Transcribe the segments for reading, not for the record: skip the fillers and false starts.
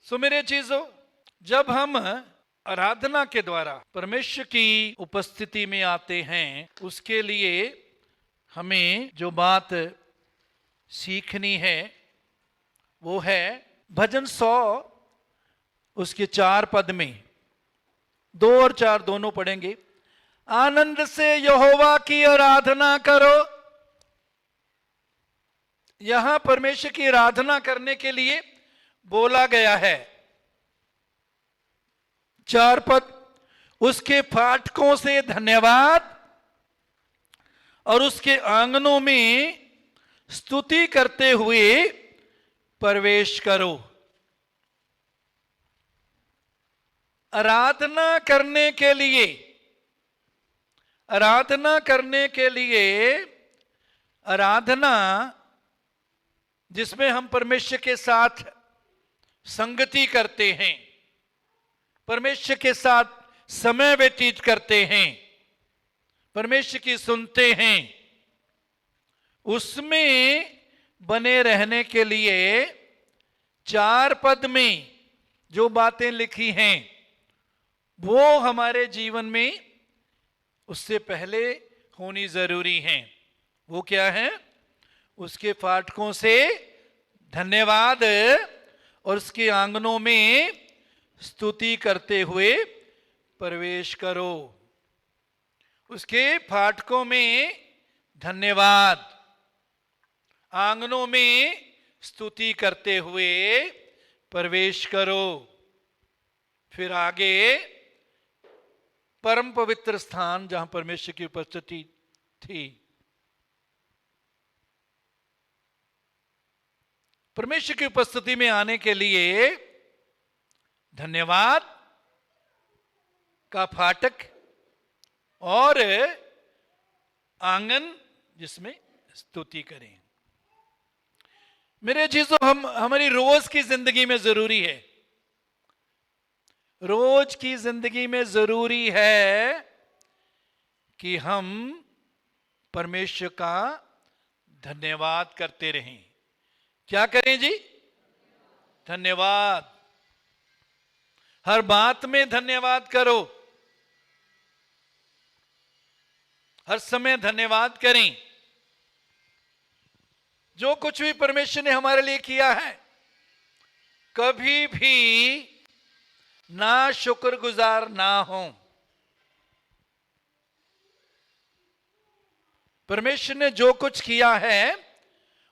सो मेरे चीजों, जब हम आराधना के द्वारा परमेश्वर की उपस्थिति में आते हैं, उसके लिए हमें जो बात सीखनी है वो है भजन 100 उसके 4 पद में 2 और 4 दोनों पढ़ेंगे। आनंद से यहोवा की आराधना करो। यहां परमेश्वर की आराधना करने के लिए बोला गया है। 4 पद, उसके फाटकों से धन्यवाद और उसके आंगनों में स्तुति करते हुए प्रवेश करो। आराधना करने के लिए, आराधना करने के लिए, आराधना जिसमें हम परमेश्वर के साथ संगति करते हैं, परमेश्वर के साथ समय व्यतीत करते हैं, परमेश्वर की सुनते हैं, उसमें बने रहने के लिए 4 पद में जो बातें लिखी हैं वो हमारे जीवन में उससे पहले होनी जरूरी हैं। वो क्या है? उसके फाटकों से धन्यवाद और उसके आंगनों में स्तुति करते हुए प्रवेश करो। उसके फाटकों में धन्यवाद, आंगनों में स्तुति करते हुए प्रवेश करो। फिर आगे परम पवित्र स्थान जहां परमेश्वर की उपस्थिति थी। परमेश्वर की उपस्थिति में आने के लिए धन्यवाद का फाटक और आंगन जिसमें स्तुति करें। मेरे चीजों, हमारी रोज की जिंदगी में जरूरी है, रोज की जिंदगी में जरूरी है कि हम परमेश्वर का धन्यवाद करते रहें। क्या करें जी? धन्यवाद। हर बात में धन्यवाद करो, हर समय धन्यवाद करें। जो कुछ भी परमेश्वर ने हमारे लिए किया है, कभी भी ना शुक्रगुजार ना हो। परमेश्वर ने जो कुछ किया है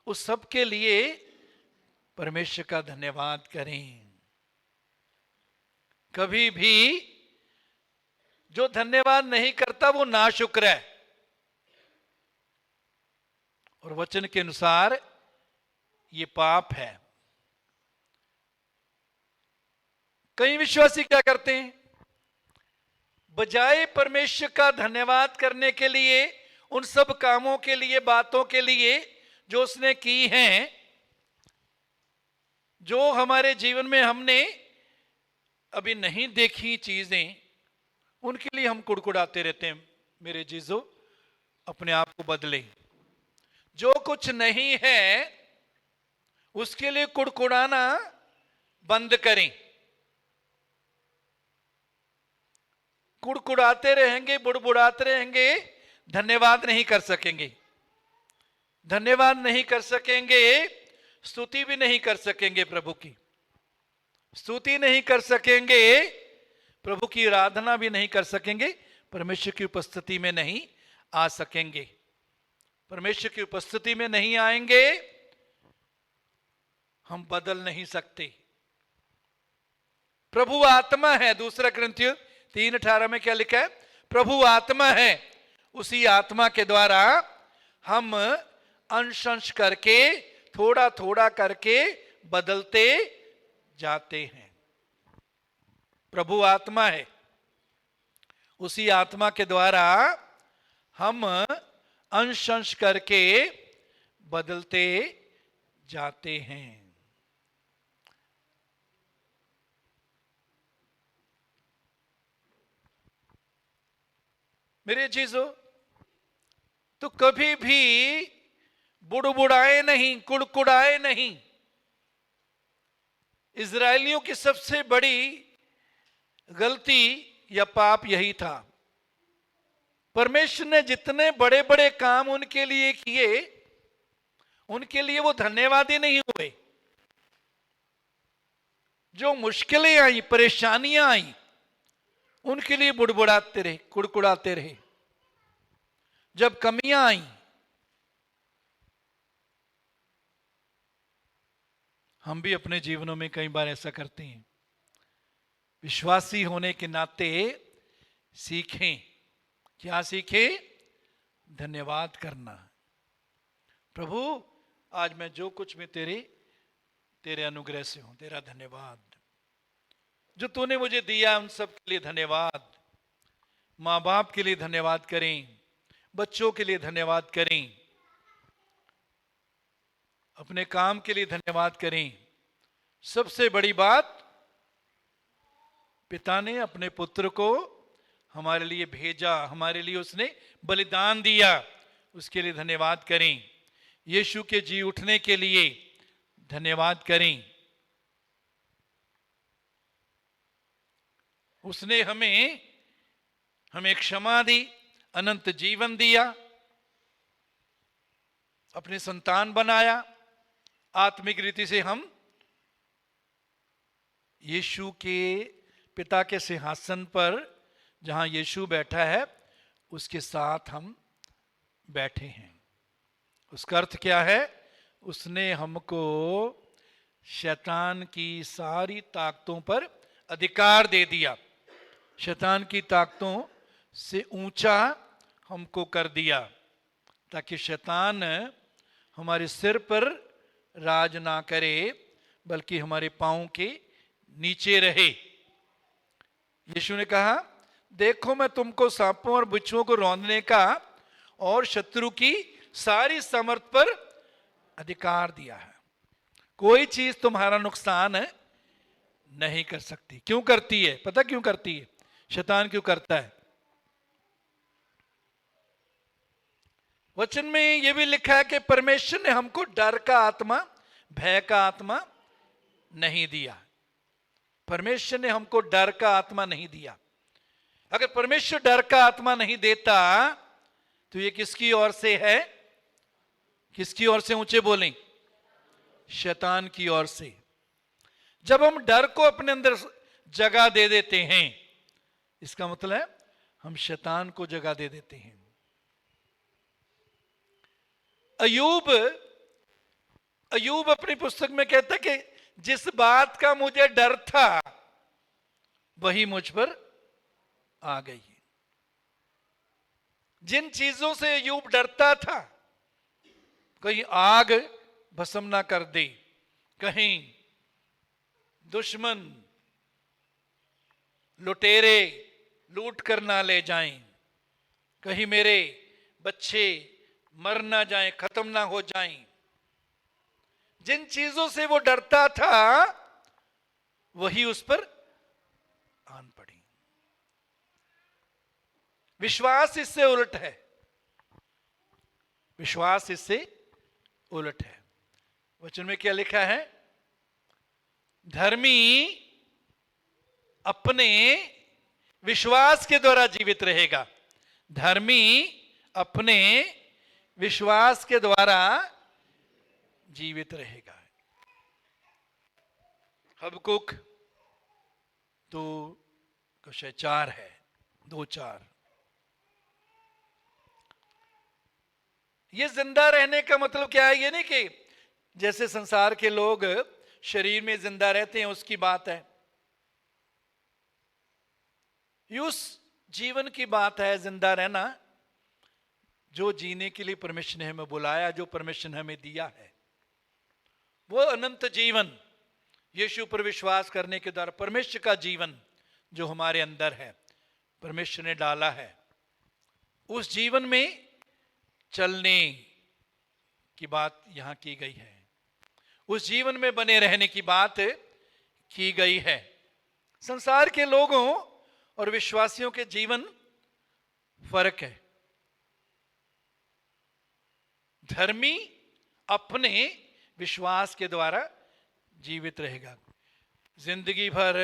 उस सब के लिए परमेश्वर का धन्यवाद करें। कभी भी जो धन्यवाद नहीं करता वो नाशुक्र है। और वचन के अनुसार ये पाप है। कई विश्वासी क्या करते हैं? बजाय परमेश्वर का धन्यवाद करने के लिए, उन सब कामों के लिए, बातों के लिए जो उसने की हैं, जो हमारे जीवन में हमने अभी नहीं देखी चीजें, उनके लिए हम कुड़कुड़ाते रहते हैं। मेरे जीजो, अपने आप को बदलें। जो कुछ नहीं है उसके लिए कुड़कुड़ाना बंद करें। कुड़कुड़ाते रहेंगे, बुड़बुड़ाते रहेंगे, धन्यवाद नहीं कर सकेंगे। धन्यवाद नहीं कर सकेंगे, स्तुति भी नहीं कर सकेंगे, प्रभु की स्तुति नहीं कर सकेंगे, प्रभु की आराधना भी नहीं कर सकेंगे, परमेश्वर की उपस्थिति में नहीं आ सकेंगे। परमेश्वर की उपस्थिति में नहीं आएंगे, हम बदल नहीं सकते। प्रभु आत्मा है। 2 कुरिन्थियों 3:18 में क्या लिखा है? प्रभु आत्मा है, उसी आत्मा के द्वारा हम अंश अंश करके, थोड़ा थोड़ा करके बदलते जाते हैं। प्रभु आत्मा है, उसी आत्मा के द्वारा हम अंश अंश करके बदलते जाते हैं। मेरे चीजों, तो कभी भी बुड़बुड़ाए नहीं, कुड़कुड़ाए नहीं। इजरायलियों की सबसे बड़ी गलती या पाप यही था। परमेश्वर ने जितने बड़े बड़े काम उनके लिए किए, उनके लिए वो धन्यवादी नहीं हुए। जो मुश्किलें आई, परेशानियां आई, उनके लिए बुड़बुड़ाते रहे, कुड़कुड़ाते रहे। जब कमियां आई, हम भी अपने जीवनों में कई बार ऐसा करते हैं। विश्वासी होने के नाते सीखें। क्या सीखें? धन्यवाद करना। प्रभु, आज मैं जो कुछ भी तेरे अनुग्रह से हूं, तेरा धन्यवाद। जो तूने मुझे दिया उन सब के लिए धन्यवाद। माँ बाप के लिए धन्यवाद करें, बच्चों के लिए धन्यवाद करें, अपने काम के लिए धन्यवाद करें। सबसे बड़ी बात, पिता ने अपने पुत्र को हमारे लिए भेजा, हमारे लिए उसने बलिदान दिया, उसके लिए धन्यवाद करें। यीशु के जी उठने के लिए धन्यवाद करें। उसने हमें क्षमा दी, अनंत जीवन दिया, अपने संतान बनाया। आत्मिक रीति से हम यीशु के पिता के सिंहासन पर, जहां यीशु बैठा है, उसके साथ हम बैठे हैं। उसका अर्थ क्या है? उसने हमको शैतान की सारी ताकतों पर अधिकार दे दिया। शैतान की ताकतों से ऊंचा हमको कर दिया, ताकि शैतान हमारे सिर पर राज ना करे, बल्कि हमारे पांव के नीचे रहे। यीशु ने कहा, देखो मैं तुमको सांपों और बिच्छुओं को रौंदने का और शत्रु की सारी सामर्थ पर अधिकार दिया है। कोई चीज तुम्हारा नुकसान नहीं कर सकती। क्यों करती है? पता क्यों करती है? शैतान क्यों करता है? वचन में यह भी लिखा है कि परमेश्वर ने हमको डर का आत्मा, भय का आत्मा नहीं दिया। परमेश्वर ने हमको डर का आत्मा नहीं दिया। अगर परमेश्वर डर का आत्मा नहीं देता तो ये किसकी ओर से है? किसकी ओर से? ऊंचे बोलें। शैतान की ओर से। जब हम डर को अपने अंदर जगह दे देते हैं, इसका मतलब है हम शैतान को जगह दे देते हैं। अयूब अपनी पुस्तक में कहता है कि जिस बात का मुझे डर था वही मुझ पर आ गई। जिन चीजों से अयूब डरता था, कहीं आग भस्म ना कर दे, कहीं दुश्मन लुटेरे लूट कर ना ले जाएं, कहीं मेरे बच्चे मर ना जाएं, खत्म ना हो जाएं, जिन चीजों से वो डरता था वही उस पर आन पड़ी। विश्वास इससे उलट है। विश्वास इससे उलट है। वचन में क्या लिखा है? धर्मी अपने विश्वास के द्वारा जीवित रहेगा। धर्मी अपने विश्वास के द्वारा जीवित रहेगा। हबकुक 2:4 है, 2:4। ये जिंदा रहने का मतलब क्या है? ये नहीं कि जैसे संसार के लोग शरीर में जिंदा रहते हैं उसकी बात है। ये उस जीवन की बात है, जिंदा रहना, जो जीने के लिए परमेश्वर ने हमें बुलाया, जो परमेश्वर ने हमें दिया है। वो अनंत जीवन यीशु पर विश्वास करने के द्वारा, परमेश्वर का जीवन जो हमारे अंदर है, परमेश्वर ने डाला है। उस जीवन में चलने की बात यहां की गई है। उस जीवन में बने रहने की बात की गई है। संसार के लोगों और विश्वासियों के जीवन फर्क है। धर्मी अपने विश्वास के द्वारा जीवित रहेगा। जिंदगी भर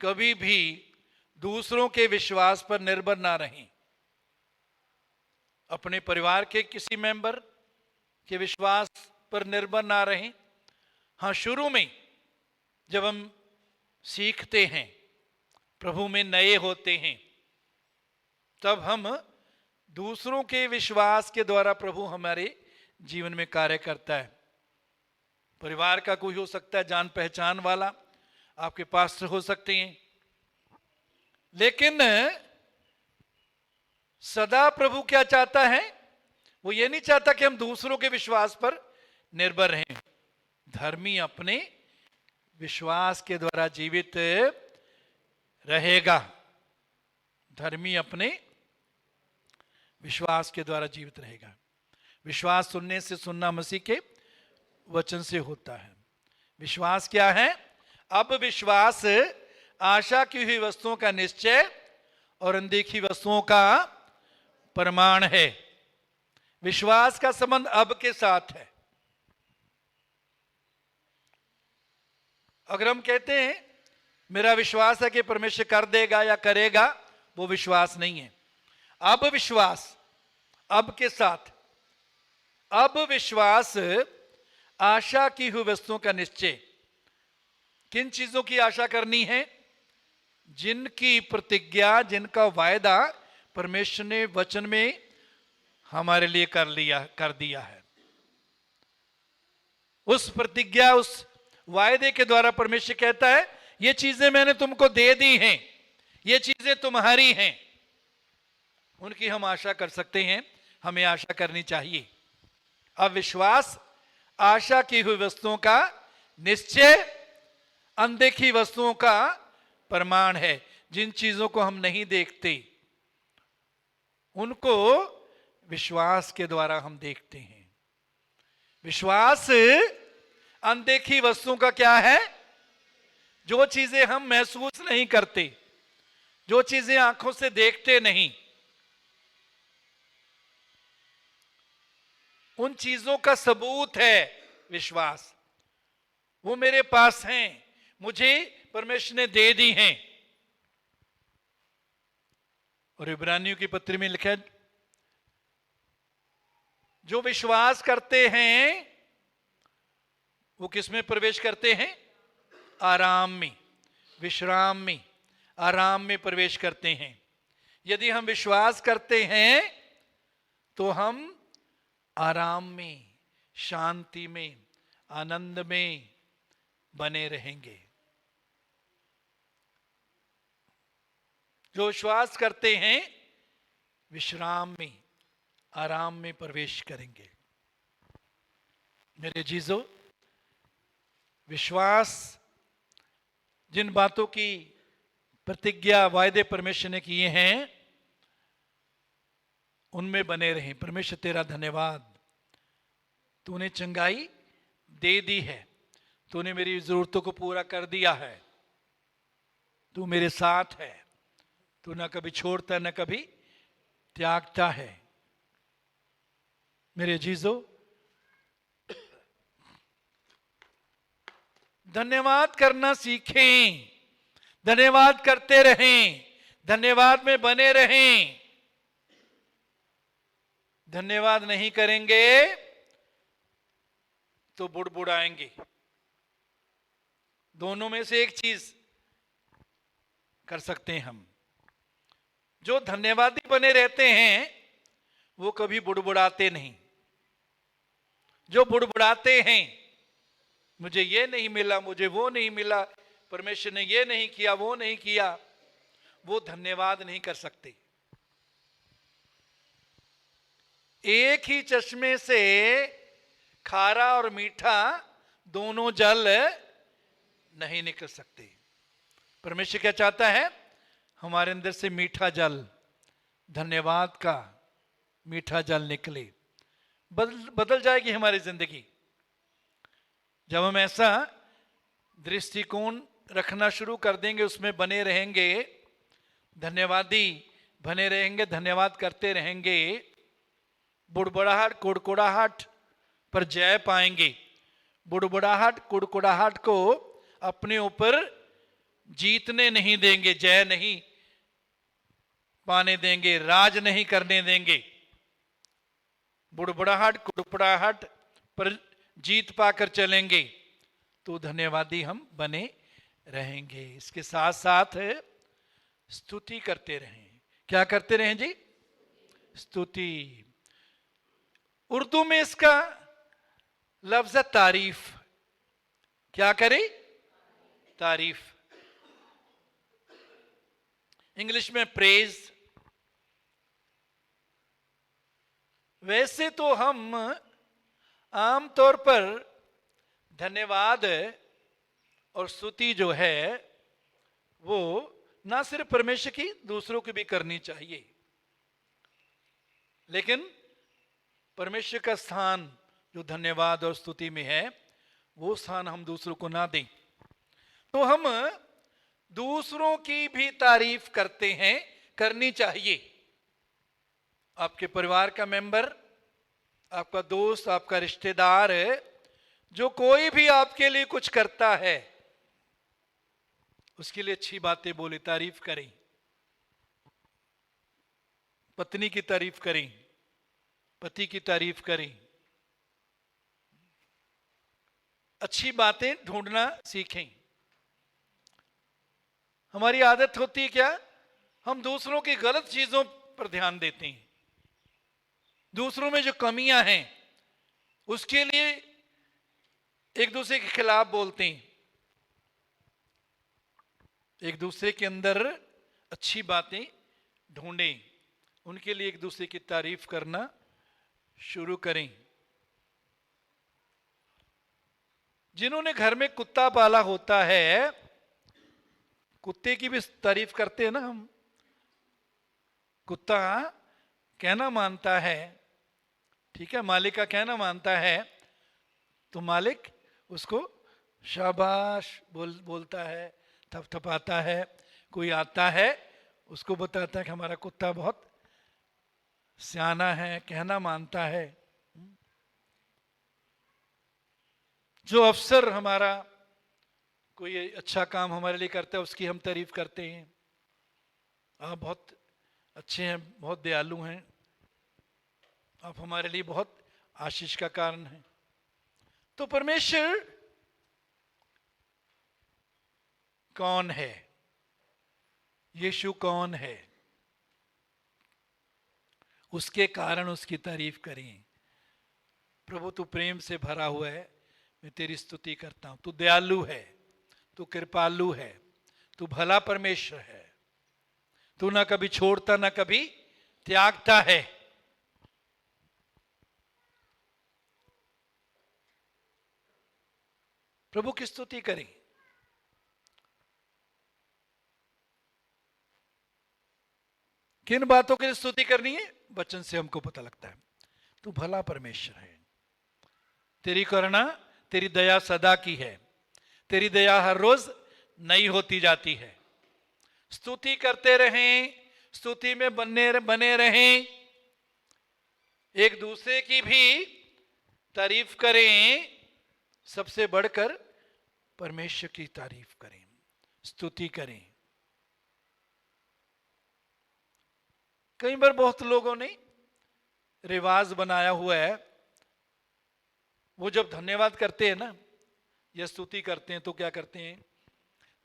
कभी भी दूसरों के विश्वास पर निर्भर ना रहें, अपने परिवार के किसी मेंबर के विश्वास पर निर्भर ना रहें। हाँ, शुरू में जब हम सीखते हैं, प्रभु में नए होते हैं, तब हम दूसरों के विश्वास के द्वारा प्रभु हमारे जीवन में कार्य करता है। परिवार का कोई हो सकता है, जान पहचान वाला, आपके पास हो सकते हैं, लेकिन सदा प्रभु क्या चाहता है? वो ये नहीं चाहता कि हम दूसरों के विश्वास पर निर्भर रहें। धर्मी अपने विश्वास के द्वारा जीवित रहेगा। धर्मी अपने विश्वास के द्वारा जीवित रहेगा। विश्वास सुनने से, सुनना मसीह के वचन से होता है। विश्वास क्या है? अब विश्वास आशा की हुई वस्तुओं का निश्चय और अनदेखी वस्तुओं का प्रमाण है। विश्वास का संबंध अब के साथ है। अगर हम कहते हैं मेरा विश्वास है कि परमेश्वर कर देगा या करेगा, वो विश्वास नहीं है। अब विश्वास, अब के साथ, अब विश्वास आशा की हुई वस्तुओं का निश्चय। किन चीजों की आशा करनी है? जिनकी प्रतिज्ञा, जिनका वायदा परमेश्वर ने वचन में हमारे लिए कर दिया है। उस प्रतिज्ञा, उस वायदे के द्वारा परमेश्वर कहता है ये चीजें मैंने तुमको दे दी हैं, ये चीजें तुम्हारी हैं। उनकी हम आशा कर सकते हैं, हमें आशा करनी चाहिए। अब विश्वास आशा की हुई वस्तुओं का निश्चय, अनदेखी वस्तुओं का प्रमाण है। जिन चीजों को हम नहीं देखते, उनको विश्वास के द्वारा हम देखते हैं। विश्वास अनदेखी वस्तुओं का क्या है? जो चीजें हम महसूस नहीं करते, जो चीजें आंखों से देखते नहीं, उन चीजों का सबूत है विश्वास। वो मेरे पास हैं, मुझे परमेश्वर ने दे दी हैं। और इब्रानियों की पत्री में लिखा है, जो विश्वास करते हैं वो किस में प्रवेश करते हैं? आराम में, विश्राम में, आराम में प्रवेश करते हैं। यदि हम विश्वास करते हैं तो हम आराम में, शांति में, आनंद में बने रहेंगे। जो विश्वास करते हैं विश्राम में, आराम में प्रवेश करेंगे। मेरे जीजो, विश्वास जिन बातों की प्रतिज्ञा, वायदे परमेश्वर ने किए हैं, उनमें बने रहें। परमेश्वर तेरा धन्यवाद, तूने चंगाई दे दी है, तूने मेरी जरूरतों को पूरा कर दिया है, तू मेरे साथ है, तू ना कभी छोड़ता न कभी त्यागता है। मेरे जीजो, धन्यवाद करना सीखें, धन्यवाद करते रहें, धन्यवाद में बने रहें। धन्यवाद नहीं करेंगे तो बुड़बुड़ाएंगे। दोनों में से एक चीज कर सकते हैं हम। जो धन्यवादी बने रहते हैं वो कभी बुड़बुड़ाते नहीं। जो बुड़बुड़ाते हैं, मुझे ये नहीं मिला, मुझे वो नहीं मिला, परमेश्वर ने ये नहीं किया, वो नहीं किया, वो धन्यवाद नहीं कर सकते। एक ही चश्मे से खारा और मीठा दोनों जल नहीं निकल सकते। परमेश्वर क्या चाहता है? हमारे अंदर से मीठा जल, धन्यवाद का मीठा जल निकले। बदल जाएगी हमारी जिंदगी जब हम ऐसा दृष्टिकोण रखना शुरू कर देंगे, उसमें बने रहेंगे, धन्यवादी बने रहेंगे, धन्यवाद करते रहेंगे। बुड़बुड़ाहट, कुड़कुड़ाहट पर जय पाएंगे। बुड़बुड़ाहट, कुड़कुड़ाहट को अपने ऊपर जीतने नहीं देंगे, जय नहीं पाने देंगे, राज नहीं करने देंगे। बुड़बुड़ाहट कुड़पड़ाहट पर जीत पाकर चलेंगे तो धन्यवादी हम बने रहेंगे। इसके साथ साथ स्तुति करते रहें। क्या करते रहें जी? स्तुति। उर्दू में इसका लफ्ज है तारीफ। क्या करें? तारीफ। इंग्लिश में प्रेज। वैसे तो हम आमतौर पर धन्यवाद और स्तुति जो है वो ना सिर्फ परमेश्वर की, दूसरों की भी करनी चाहिए। लेकिन परमेश्वर का स्थान जो धन्यवाद और स्तुति में है, वो स्थान हम दूसरों को ना दें। तो हम दूसरों की भी तारीफ करते हैं, करनी चाहिए। आपके परिवार का मेंबर, आपका दोस्त, आपका रिश्तेदार, जो कोई भी आपके लिए कुछ करता है, उसके लिए अच्छी बातें बोले, तारीफ करें। पत्नी की तारीफ करें, पति की तारीफ करें। अच्छी बातें ढूंढना सीखें। हमारी आदत होती है क्या? हम दूसरों की गलत चीजों पर ध्यान देते हैं। दूसरों में जो कमियां हैं उसके लिए एक दूसरे के खिलाफ बोलते हैं। एक दूसरे के अंदर अच्छी बातें ढूंढें, उनके लिए एक दूसरे की तारीफ करना शुरू करें। जिन्होंने घर में कुत्ता पाला होता है, कुत्ते की भी तारीफ करते हैं ना हम। कुत्ता कहना मानता है, ठीक है, मालिक का कहना मानता है, तो मालिक उसको शाबाश बोलता है, थपथपाता है। कोई आता है उसको बताता है कि हमारा कुत्ता बहुत सियाना है, कहना मानता है। जो अफसर हमारा कोई अच्छा काम हमारे लिए करता है, उसकी हम तारीफ करते हैं। आप बहुत अच्छे हैं, बहुत दयालु हैं, आप हमारे लिए बहुत आशीष का कारण हैं। तो परमेश्वर कौन है? यीशु कौन है? उसके कारण उसकी तारीफ करें। प्रभु तू प्रेम से भरा हुआ है, मैं तेरी स्तुति करता हूं। तू दयालु है, तू कृपालु है, तू भला परमेश्वर है, तू ना कभी छोड़ता ना कभी त्यागता है। प्रभु की स्तुति करें। किन बातों की स्तुति करनी है? वचन से हमको पता लगता है। तू भला परमेश्वर है, तेरी करुणा, तेरी दया सदा की है, तेरी दया हर रोज नई होती जाती है। स्तुति करते रहें, स्तुति में बने रहें, एक दूसरे की भी तारीफ करें। सबसे बढ़कर परमेश्वर की तारीफ करें, स्तुति करें। कई बार बहुत लोगों ने रिवाज बनाया हुआ है, वो जब धन्यवाद करते हैं ना या स्तुति करते हैं तो क्या करते हैं?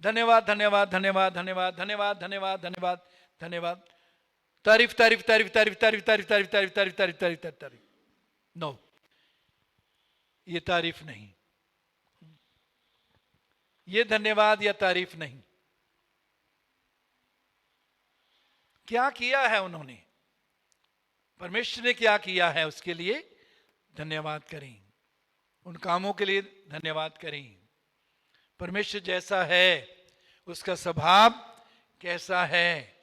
धन्यवाद धन्यवाद धन्यवाद धन्यवाद धन्यवाद धन्यवाद धन्यवाद धन्यवाद, तारीफ तारीफ तारीफ तारीफ तारीफ तारीफ तारीफ तारीफ तारीफ तारीफ तारीफ तारीफ तारीफ। नो, ये तारीफ नहीं, ये धन्यवाद या तारीफ नहीं। क्या किया है उन्होंने, परमेश्वर ने क्या किया है, उसके लिए धन्यवाद करें। उन कामों के लिए धन्यवाद करें। परमेश्वर जैसा है, उसका स्वभाव कैसा है,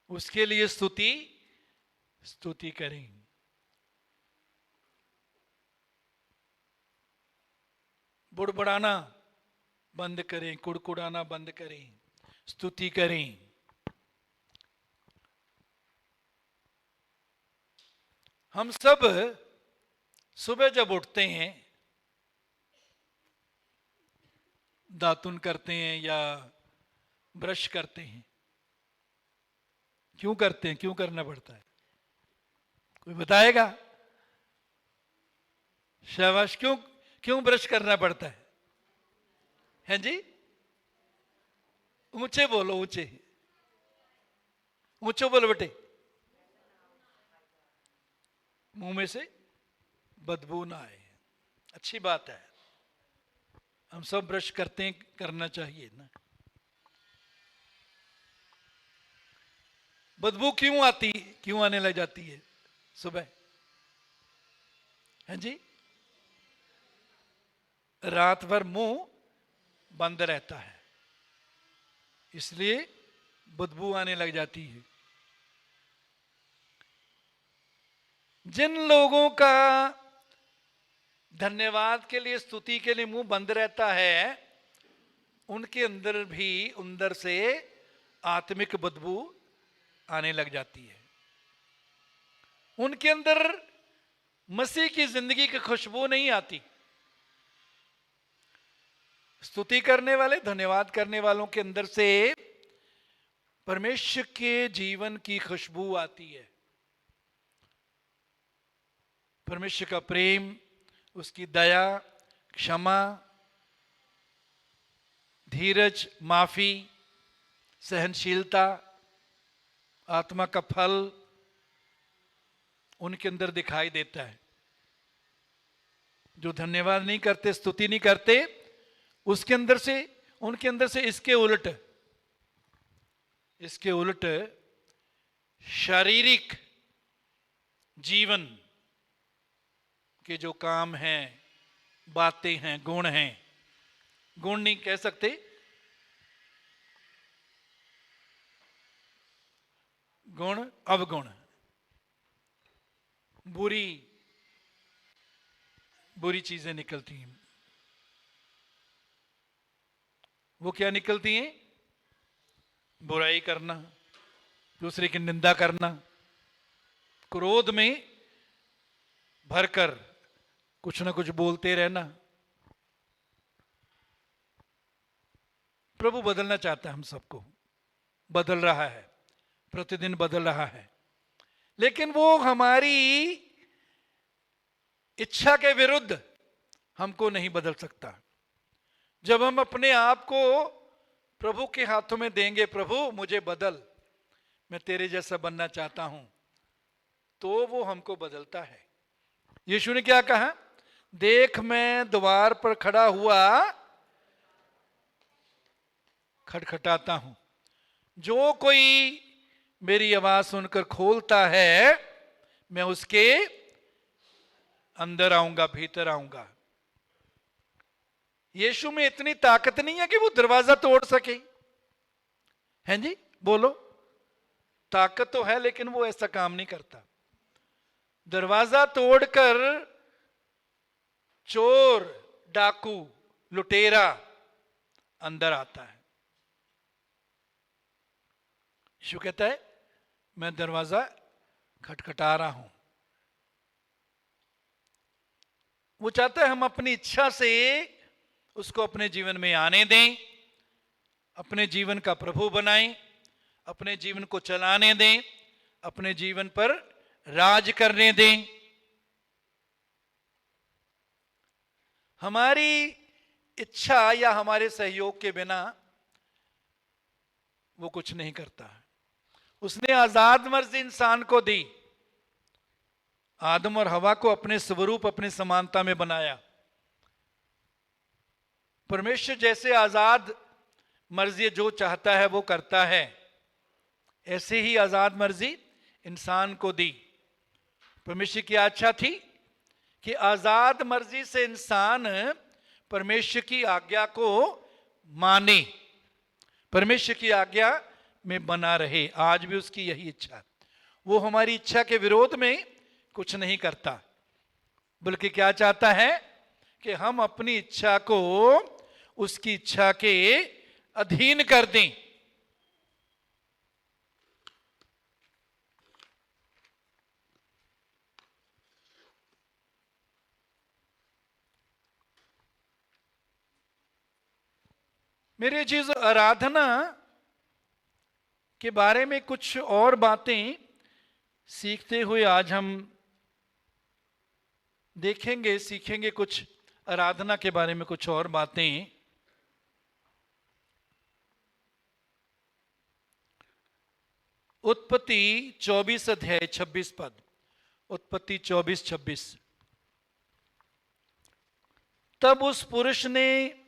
उसके लिए स्तुति करें। बुड़बुड़ाना बंद करें, कुड़कुड़ाना बंद करें, स्तुति करें। हम सब सुबह जब उठते हैं, दातुन करते हैं या ब्रश करते हैं? क्यों करते हैं, क्यों करना पड़ता है? कोई बताएगा? शाबाश। क्यों क्यों ब्रश करना पड़ता है जी? ऊंचे बोलो, ऊंचे ऊंचे बोलो बेटे। मुंह में से बदबू ना आए। अच्छी बात है, हम सब ब्रश करते हैं, करना चाहिए ना। बदबू क्यों आती, क्यों आने लग जाती है सुबह? है जी? रात भर मुंह बंद रहता है, इसलिए बदबू आने लग जाती है। जिन लोगों का धन्यवाद के लिए, स्तुति के लिए मुंह बंद रहता है, उनके अंदर भी अंदर से आत्मिक बदबू आने लग जाती है। उनके अंदर मसीह की जिंदगी की खुशबू नहीं आती। स्तुति करने वाले, धन्यवाद करने वालों के अंदर से परमेश्वर के जीवन की खुशबू आती है। परमेश्वर का प्रेम, उसकी दया, क्षमा, धीरज, माफी, सहनशीलता, आत्मा का फल उनके अंदर दिखाई देता है। जो धन्यवाद नहीं करते, स्तुति नहीं करते, उसके अंदर से, उनके अंदर से इसके उलट शारीरिक जीवन के जो काम हैं, बातें हैं, गुण हैं, गुण नहीं कह सकते, गुण, अवगुण, बुरी चीजें निकलती हैं। वो क्या निकलती हैं? बुराई करना, दूसरे की निंदा करना, क्रोध में भरकर कुछ ना कुछ बोलते रहना। प्रभु बदलना चाहता है हम सबको, बदल रहा है, प्रतिदिन बदल रहा है, लेकिन वो हमारी इच्छा के विरुद्ध हमको नहीं बदल सकता। जब हम अपने आप को प्रभु के हाथों में देंगे, प्रभु मुझे बदल, मैं तेरे जैसा बनना चाहता हूं, तो वो हमको बदलता है। यीशु ने क्या कहा? देख मैं द्वार पर खड़ा हुआ खटखटाता हूं, जो कोई मेरी आवाज सुनकर खोलता है, मैं उसके अंदर आऊंगा, भीतर आऊंगा। यीशु में इतनी ताकत नहीं है कि वो दरवाजा तोड़ सके। हैं जी? बोलो। ताकत तो है, लेकिन वो ऐसा काम नहीं करता। दरवाजा तोड़कर चोर, डाकू, लुटेरा अंदर आता है। यीशु कहता है मैं दरवाजा खटखटा रहा हूं। वो चाहता है हम अपनी इच्छा से उसको अपने जीवन में आने दें, अपने जीवन का प्रभु बनाएं, अपने जीवन को चलाने दें, अपने जीवन पर राज करने दें। हमारी इच्छा या हमारे सहयोग के बिना वो कुछ नहीं करता। उसने आजाद मर्जी इंसान को दी। आदम और हवा को अपने स्वरूप, अपने समानता में बनाया। परमेश्वर जैसे आजाद मर्जी जो चाहता है वो करता है, ऐसे ही आजाद मर्जी इंसान को दी। परमेश्वर की आज्ञा थी कि आजाद मर्जी से इंसान परमेश्वर की आज्ञा को माने, परमेश्वर की आज्ञा में बना रहे। आज भी उसकी यही इच्छा है। वो हमारी इच्छा के विरोध में कुछ नहीं करता, बल्कि क्या चाहता है कि हम अपनी इच्छा को उसकी इच्छा के अधीन कर दें। मेरे चीज आराधना के बारे में कुछ और बातें सीखते हुए आज हम देखेंगे, सीखेंगे कुछ आराधना के बारे में कुछ और बातें। उत्पत्ति 24 अध्याय 26 पद, उत्पत्ति 24-26। तब उस पुरुष ने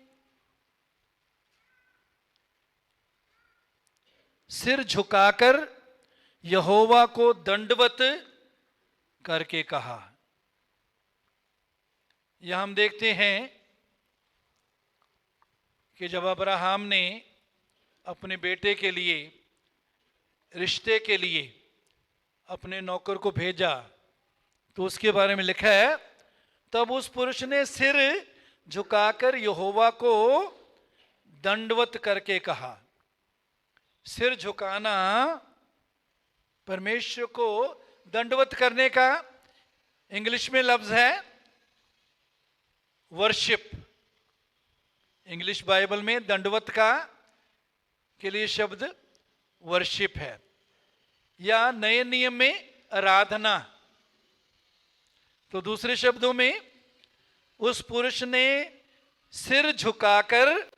सिर झुकाकर यहोवा को दंडवत करके कहा। यह हम देखते हैं कि जब अब्राहम ने अपने बेटे के लिए, रिश्ते के लिए अपने नौकर को भेजा, तो उसके बारे में लिखा है, तब उस पुरुष ने सिर झुकाकर यहोवा को दंडवत करके कहा। सिर झुकाना, परमेश्वर को दंडवत करने का इंग्लिश में लफ्ज है वर्शिप। इंग्लिश बाइबल में दंडवत का के लिए शब्द वर्शिप है, या नए नियम में आराधना। तो दूसरे शब्दों में उस पुरुष ने सिर झुकाकर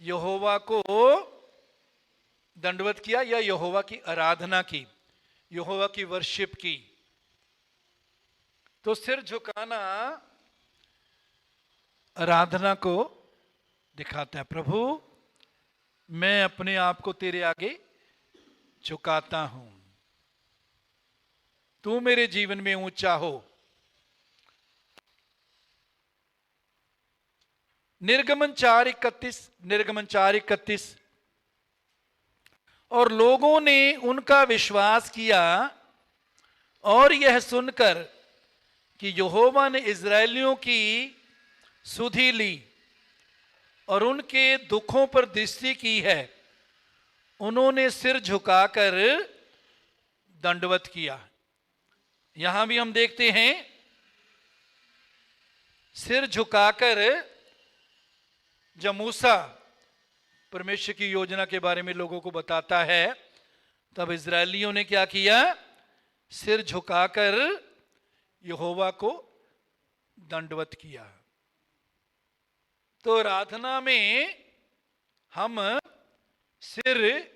यहोवा को दंडवत किया, या यहोवा की आराधना की, यहोवा की वर्शिप की। तो सिर झुकाना आराधना को दिखाता है। प्रभु, मैं अपने आप को तेरे आगे झुकाता हूं, तू मेरे जीवन में ऊंचा हो। निर्गमन 4:31। और लोगों ने उनका विश्वास किया और यह सुनकर कि यहोवा ने इजरायलियों की सुधि ली और उनके दुखों पर दृष्टि की है, उन्होंने सिर झुकाकर दंडवत किया। यहां भी हम देखते हैं सिर झुकाकर, जब मूसा परमेश्वर की योजना के बारे में लोगों को बताता है, तब इजरायलियों ने क्या किया? सिर झुकाकर यहोवा को दंडवत किया। तो आराधना में हम सिर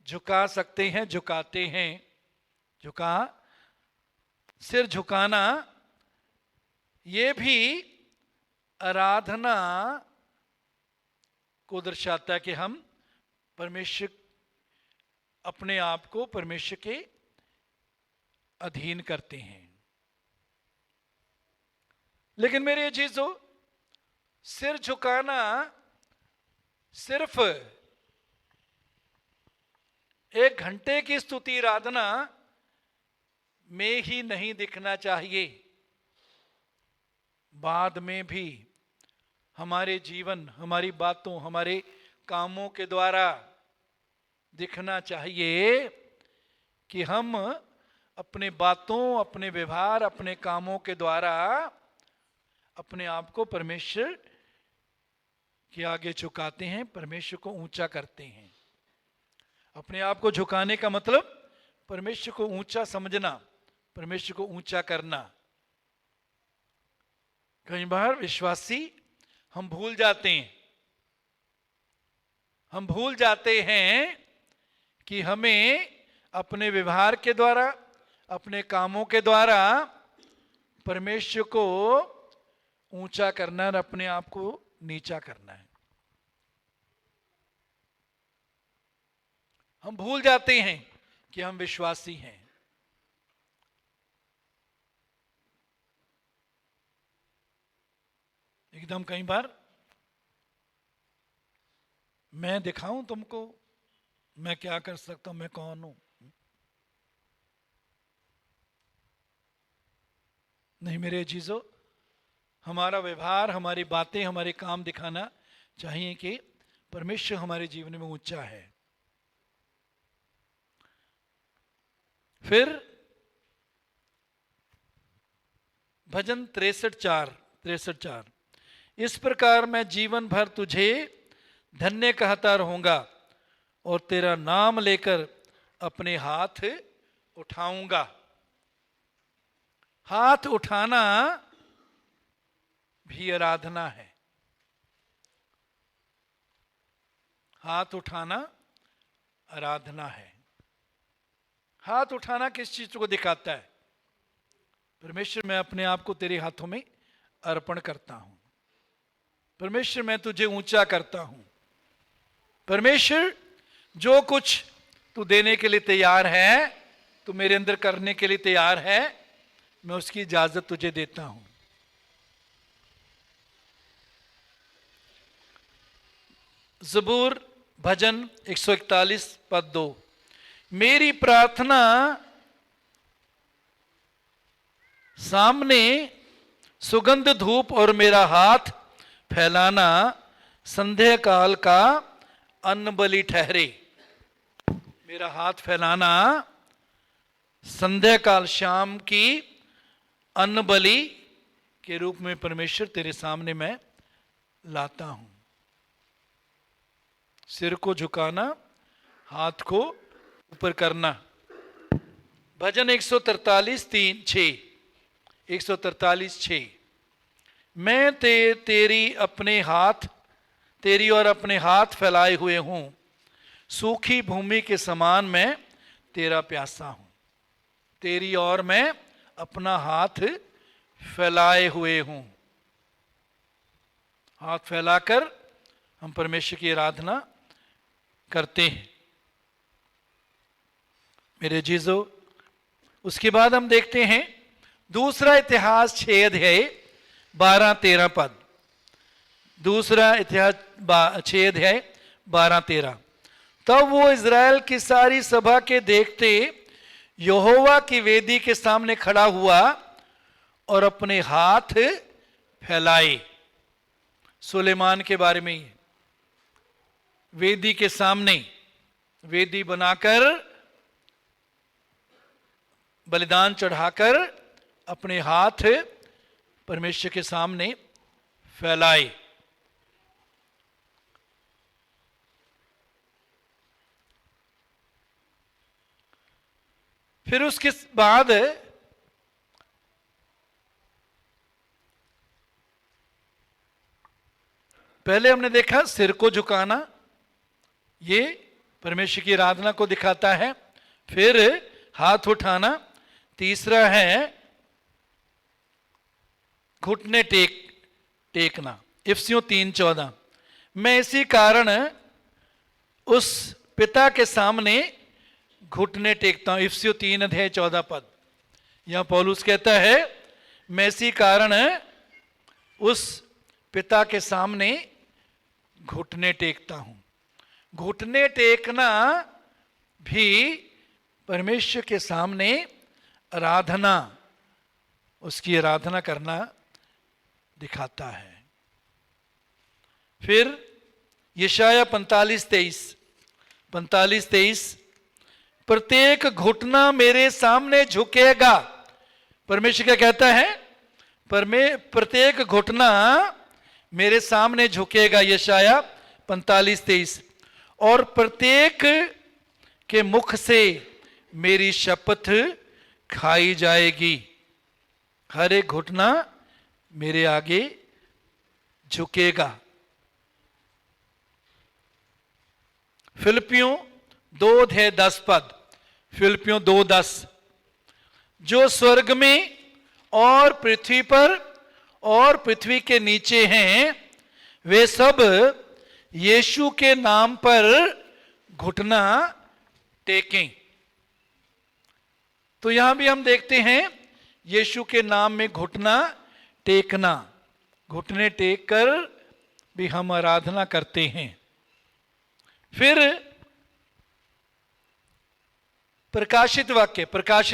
झुका सकते हैं, झुकाते हैं। सिर झुकाना ये भी आराधना को दर्शाता है कि हम परमेश्वर, अपने आप को परमेश्वर के अधीन करते हैं। लेकिन मेरे चीजों, सिर झुकाना सिर्फ 1 घंटे की स्तुति आराधना में ही नहीं दिखना चाहिए, बाद में भी हमारे जीवन, हमारी बातों, हमारे कामों के द्वारा दिखना चाहिए कि हम अपने बातों, अपने व्यवहार, अपने कामों के द्वारा अपने आप को परमेश्वर के आगे झुकाते हैं, परमेश्वर को ऊंचा करते हैं। अपने आप को झुकाने का मतलब परमेश्वर को ऊंचा समझना, परमेश्वर को ऊंचा करना। कई बार विश्वासी हम भूल जाते हैं कि हमें अपने व्यवहार के द्वारा, अपने कामों के द्वारा परमेश्वर को ऊंचा करना और अपने आप को नीचा करना है। हम भूल जाते हैं कि हम विश्वासी हैं। एकदम कई बार मैं दिखाऊं तुमको मैं क्या कर सकता हूं, मैं कौन हूं। नहीं मेरे चीजों, हमारा व्यवहार, हमारी बातें, हमारे काम दिखाना चाहिए कि परमेश्वर हमारे जीवन में ऊंचा है। फिर भजन 63:4, इस प्रकार मैं जीवन भर तुझे धन्य कहता रहूंगा और तेरा नाम लेकर अपने हाथ उठाऊंगा। हाथ उठाना भी आराधना है। हाथ उठाना आराधना है। हाथ उठाना किस चीज को दिखाता है? परमेश्वर, मैं अपने आप को तेरे हाथों में अर्पण करता हूं। परमेश्वर, मैं तुझे ऊंचा करता हूं। परमेश्वर, जो कुछ तू देने के लिए तैयार है, तू मेरे अंदर करने के लिए तैयार है, मैं उसकी इजाजत तुझे देता हूं। ज़बूर भजन 141 पद 2। मेरी प्रार्थना सामने सुगंध धूप और मेरा हाथ फैलाना संध्या काल का अन्न बलि ठहरे। मेरा हाथ फैलाना संध्या काल, शाम की अन्न बलि के रूप में परमेश्वर तेरे सामने मैं लाता हूं। सिर को झुकाना, हाथ को ऊपर करना। भजन 143:3-6। 143:6। मैं तेरी और अपने हाथ फैलाए हुए हूं। सूखी भूमि के समान मैं तेरा प्यासा हूं। तेरी और मैं अपना हाथ फैलाए हुए हूं। हाथ फैलाकर हम परमेश्वर की आराधना करते हैं। मेरे जीजो, उसके बाद हम देखते हैं दूसरा इतिहास 6 अध्याय 12-13 पद। दूसरा इतिहास 6 अध्याय 12-13। तब वो इज़राइल की सारी सभा के देखते यहोवा की वेदी के सामने खड़ा हुआ और अपने हाथ फैलाए। सुलेमान के बारे में ही, वेदी के सामने वेदी बनाकर बलिदान चढ़ाकर अपने हाथ परमेश्वर के सामने फैलाए। फिर उसके बाद पहले हमने देखा सिर को झुकाना, ये परमेश्वर की आराधना को दिखाता है। फिर हाथ उठाना। तीसरा है घुटने टेकना। इफिसियों 3:14। मैं इसी कारण उस पिता के सामने घुटने टेकता हूं। इफिसियों 3 अध्याय 14 पद। यहां पौलुस कहता है, मैं इसी कारण उस पिता के सामने घुटने टेकता हूं। घुटने टेकना भी परमेश्वर के सामने आराधना, उसकी आराधना करना दिखाता है। फिर यशाया 45:23। प्रत्येक घुटना मेरे सामने झुकेगा। परमेश्वर क्या कहता है? प्रत्येक घुटना मेरे सामने झुकेगा। यशाया 45:23। और प्रत्येक के मुख से मेरी शपथ खाई जाएगी। हर एक घुटना मेरे आगे झुकेगा। फिलिपियों 2:10 पद। फिलिपियों 2:10। जो स्वर्ग में और पृथ्वी पर और पृथ्वी के नीचे हैं, वे सब यीशु के नाम पर घुटना टेकें। तो यहां भी हम देखते हैं यीशु के नाम में घुटना टेकना। घुटने टेक कर भी हम आराधना करते हैं। फिर प्रकाशित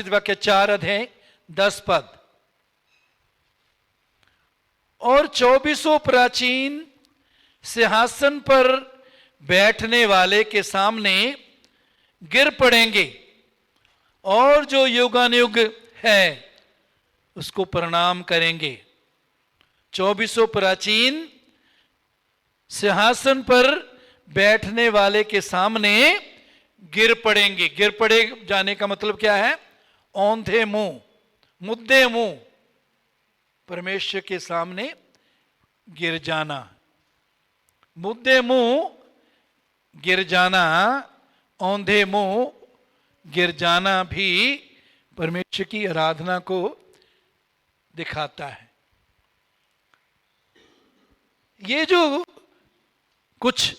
वाक्य 4 अध्याय 10 पद। और 24 प्राचीन सिंहासन पर बैठने वाले के सामने गिर पड़ेंगे और जो युगानुयुग है उसको प्रणाम करेंगे। 24 प्राचीन सिंहासन पर बैठने वाले के सामने गिर पड़ेंगे। गिर पड़े जाने का मतलब क्या है? औंधे मुंह, मुद्दे मुंह परमेश्वर के सामने गिर जाना। मुद्दे मुंह गिर जाना, औंधे मुंह गिर जाना भी परमेश्वर की आराधना को दिखाता है। ये जो कुछ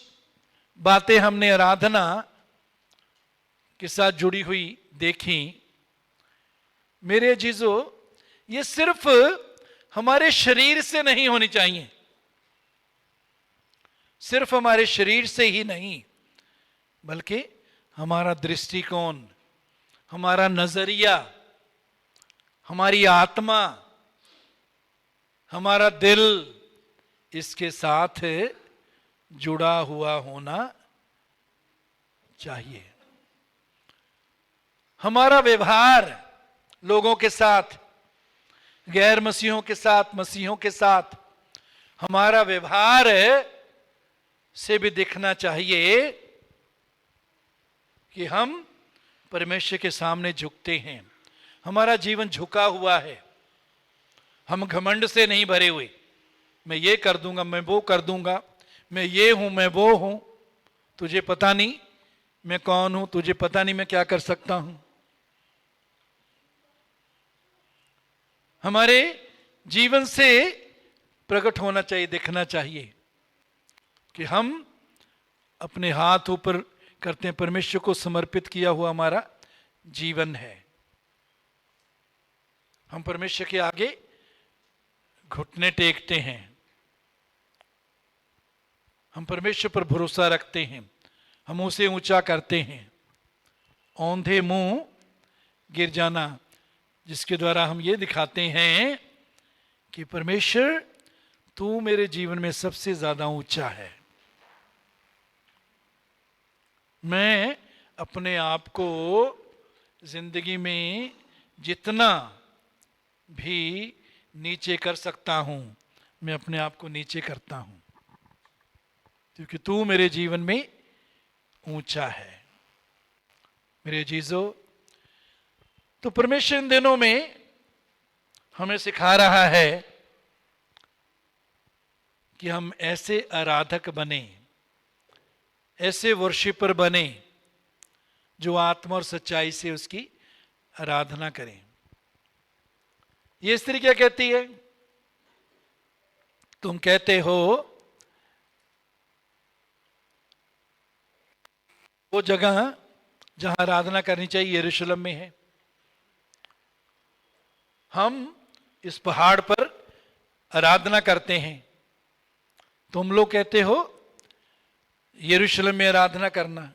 बातें हमने आराधना के साथ जुड़ी हुई देखी, मेरे अजीजों, ये सिर्फ हमारे शरीर से नहीं होनी चाहिए, सिर्फ हमारे शरीर से ही नहीं, बल्कि हमारा दृष्टिकोण, हमारा नजरिया, हमारी आत्मा, हमारा दिल इसके साथ जुड़ा हुआ होना चाहिए। हमारा व्यवहार लोगों के साथ, गैर मसीहों के साथ, मसीहों के साथ, हमारा व्यवहार से भी दिखना चाहिए कि हम परमेश्वर के सामने झुकते हैं। हमारा जीवन झुका हुआ है, हम घमंड से नहीं भरे हुए, मैं ये कर दूंगा, मैं वो कर दूंगा, मैं ये हूं, मैं वो हूं, तुझे पता नहीं मैं कौन हूं, तुझे पता नहीं मैं क्या कर सकता हूं। हमारे जीवन से प्रकट होना चाहिए, दिखना चाहिए कि हम अपने हाथ ऊपर करते हैं, परमेश्वर को समर्पित किया हुआ हमारा जीवन है। हम परमेश्वर के आगे घुटने टेकते हैं, हम परमेश्वर पर भरोसा रखते हैं, हम उसे ऊंचा करते हैं। औंधे मुंह गिर जाना, जिसके द्वारा हम ये दिखाते हैं कि परमेश्वर तू मेरे जीवन में सबसे ज्यादा ऊंचा है। मैं अपने आप को जिंदगी में जितना भी नीचे कर सकता हूं, मैं अपने आप को नीचे करता हूं, क्योंकि तू मेरे जीवन में ऊंचा है। मेरे जीजो, तो परमेश्वर इन दिनों में हमें सिखा रहा है कि हम ऐसे आराधक बने, ऐसे वर्शिपर बने जो आत्मा और सच्चाई से उसकी आराधना करें। ये स्त्री क्या कहती है? तुम कहते हो वो जगह जहां आराधना करनी चाहिए यरूशलेम में है, हम इस पहाड़ पर आराधना करते हैं, तुम लोग कहते हो यरूशलेम में आराधना करना।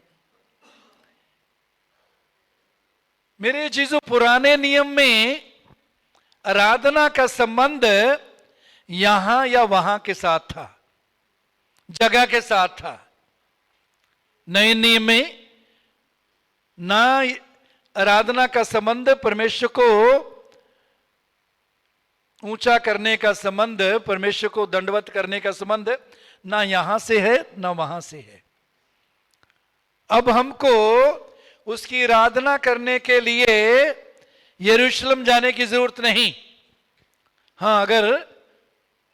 मेरे चीजों, पुराने नियम में आराधना का संबंध यहां या वहां के साथ था, जगह के साथ था। नए नियम में ना आराधना का संबंध, परमेश्वर को ऊंचा करने का संबंध, परमेश्वर को दंडवत करने का संबंध ना यहां से है ना वहां से है। अब हमको उसकी आराधना करने के लिए यरूशलेम जाने की जरूरत नहीं। हां, अगर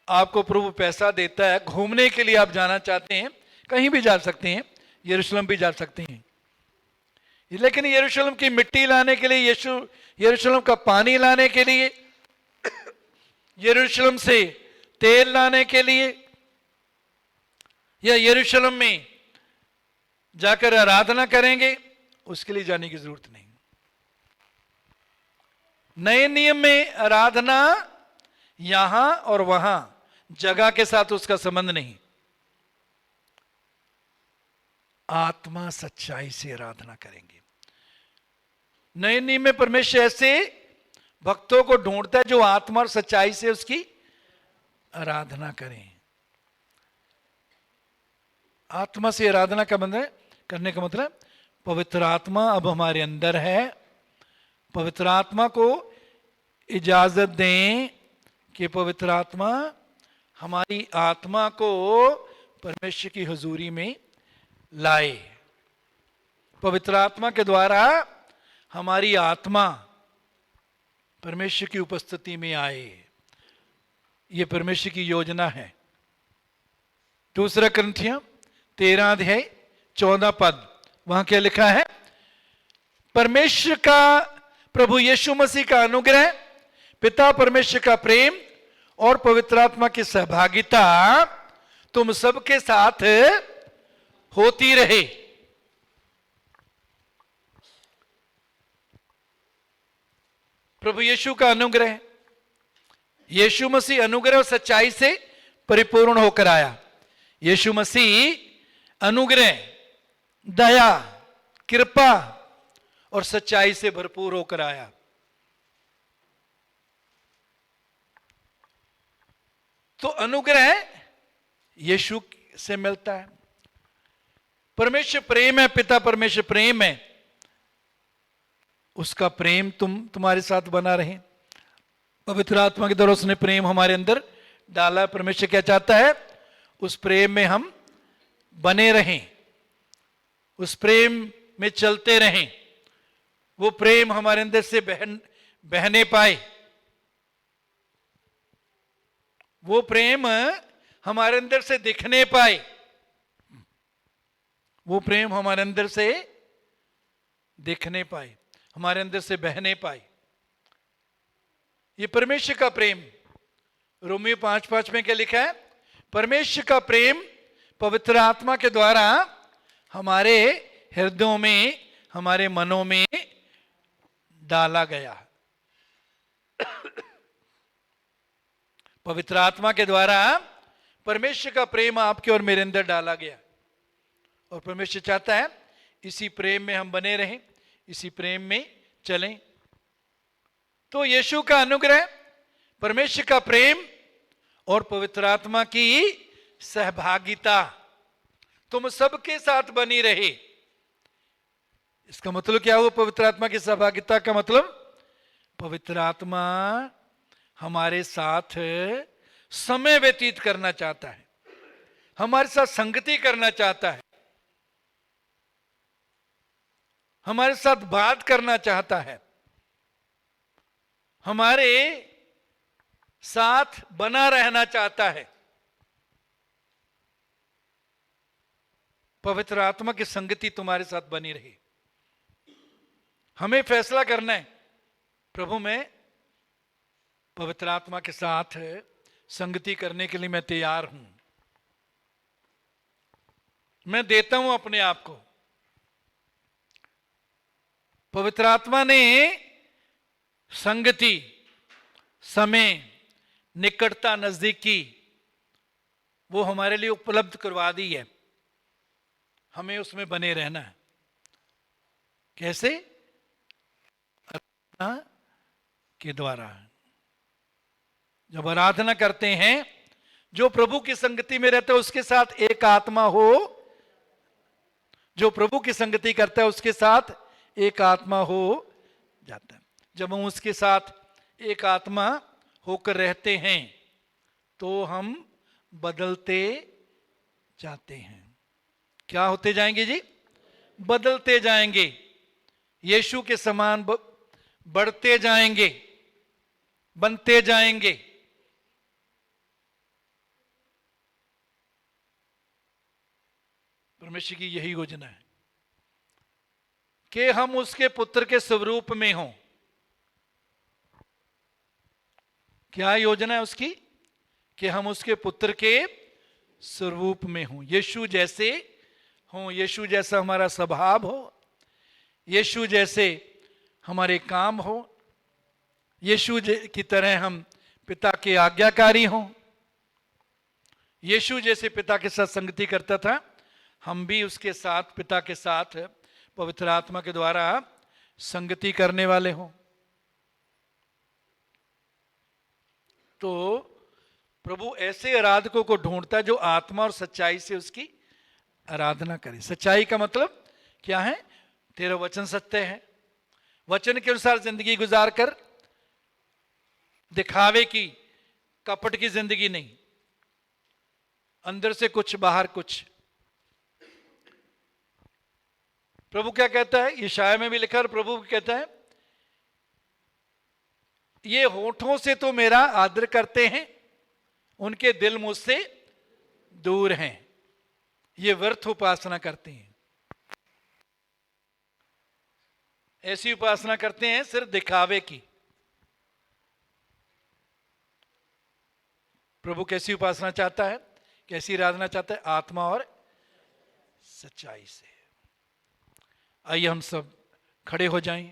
आपको प्रभु पैसा देता है, घूमने के लिए आप जाना चाहते हैं, कहीं भी जा सकते हैं, यरूशलेम भी जा सकते हैं, लेकिन यरूशलेम की मिट्टी लाने के लिए, यरूशलेम का पानी लाने के लिए, यरूशलेम से तेल लाने के लिए, या यरूशलेम में जाकर आराधना करेंगे, उसके लिए जाने की जरूरत नहीं। नए नियम में आराधना यहां और वहां, जगह के साथ उसका संबंध नहीं, आत्मा सच्चाई से आराधना करेंगे। नए नियम में परमेश्वर ऐसे भक्तों को ढूंढता है जो आत्मा और सच्चाई से उसकी आराधना करें। आत्मा से आराधना का मतलब, करने का मतलब, पवित्र आत्मा अब हमारे अंदर है। पवित्र आत्मा को इजाजत दें कि पवित्र आत्मा हमारी आत्मा को परमेश्वर की हुजूरी में लाए, पवित्र आत्मा के द्वारा हमारी आत्मा परमेश्वर की उपस्थिति में आए। ये परमेश्वर की योजना है। दूसरा कुरिन्थियों 13 अध्याय 14 पद, वहां क्या लिखा है? परमेश्वर का, प्रभु यीशु मसीह का अनुग्रह, पिता परमेश्वर का प्रेम और पवित्र आत्मा की सहभागिता तुम सबके साथ होती रहे। प्रभु यीशु का अनुग्रह, यीशु मसीह अनुग्रह और सच्चाई से परिपूर्ण होकर आया। यीशु मसीह अनुग्रह, दया, कृपा और सच्चाई से भरपूर होकर आया। तो अनुग्रह यीशु से मिलता है। परमेश्वर प्रेम है, पिता परमेश्वर प्रेम है, उसका प्रेम तुम्हारे साथ बना रहे। पवित्र आत्मा के द्वारा उसने प्रेम हमारे अंदर डाला। परमेश्वर क्या चाहता है? उस प्रेम में हम बने रहें, उस प्रेम में चलते रहें, वो प्रेम हमारे अंदर से बहने पाए, वो प्रेम हमारे अंदर से दिखने पाए, वो प्रेम हमारे अंदर से दिखने पाए, हमारे अंदर से बहने पाए। ये परमेश्वर का प्रेम, रोमियो 5:5 में क्या लिखा है? परमेश्वर का प्रेम पवित्र आत्मा के द्वारा हमारे हृदयों में, हमारे मनों में डाला गया। पवित्र आत्मा के द्वारा परमेश्वर का प्रेम आपके और मेरे अंदर डाला गया, और परमेश्वर चाहता है इसी प्रेम में हम बने रहें, इसी प्रेम में चलें। तो यीशु का अनुग्रह, परमेश्वर का प्रेम और पवित्र आत्मा की सहभागिता तुम सबके साथ बनी रहे। इसका मतलब क्या हुआ? पवित्र आत्मा की सहभागिता का मतलब, पवित्र आत्मा हमारे साथ समय व्यतीत करना चाहता है, हमारे साथ संगति करना चाहता है, हमारे साथ बात करना चाहता है, हमारे साथ बना रहना चाहता है। पवित्र आत्मा की संगति तुम्हारे साथ बनी रही। हमें फैसला करना है, प्रभु मैं पवित्र आत्मा के साथ संगति करने के लिए मैं तैयार हूं, मैं देता हूं अपने आप को। पवित्र आत्मा ने संगति, समय, निकटता, नजदीकी वो हमारे लिए उपलब्ध करवा दी है। हमें उसमें बने रहना है। कैसे? आराधना के द्वारा। जब आराधना करते हैं, जो प्रभु की संगति में रहता है उसके साथ एक आत्मा हो, जो प्रभु की संगति करता है उसके साथ एक आत्मा हो जाता है। जब हम उसके साथ एक आत्मा होकर रहते हैं तो हम बदलते जाते हैं। क्या होते जाएंगे जी? बदलते जाएंगे, यीशु के समान बढ़ते जाएंगे, बनते जाएंगे। परमेश्वर की यही योजना है कि हम उसके पुत्र के स्वरूप में हों। क्या योजना है उसकी? कि हम उसके पुत्र के स्वरूप में हों, यीशु जैसे हों, यीशु जैसा हमारा स्वभाव हो, यीशु जैसे हमारे काम हो, यीशु की तरह हम पिता के आज्ञाकारी हों। यीशु जैसे पिता के साथ संगति करता था, हम भी उसके साथ, पिता के साथ पवित्र आत्मा के द्वारा संगति करने वाले हों। तो प्रभु ऐसे आराधकों को ढूंढता है जो आत्मा और सच्चाई से उसकी आराधना करे। सच्चाई का मतलब क्या है? तेरा वचन सत्य है, वचन के अनुसार जिंदगी गुजार कर, दिखावे की, कपट की जिंदगी नहीं, अंदर से कुछ बाहर कुछ। प्रभु क्या कहता है, यशाया में भी लिखा और प्रभु भी कहता है, ये होठों से तो मेरा आदर करते हैं, उनके दिल मुझसे दूर हैं, ये व्यर्थ उपासना करते हैं। ऐसी उपासना करते हैं सिर्फ दिखावे की। प्रभु कैसी उपासना चाहता है, कैसी आराधना चाहता है? आत्मा और सच्चाई से। आइए हम सब खड़े हो जाएं।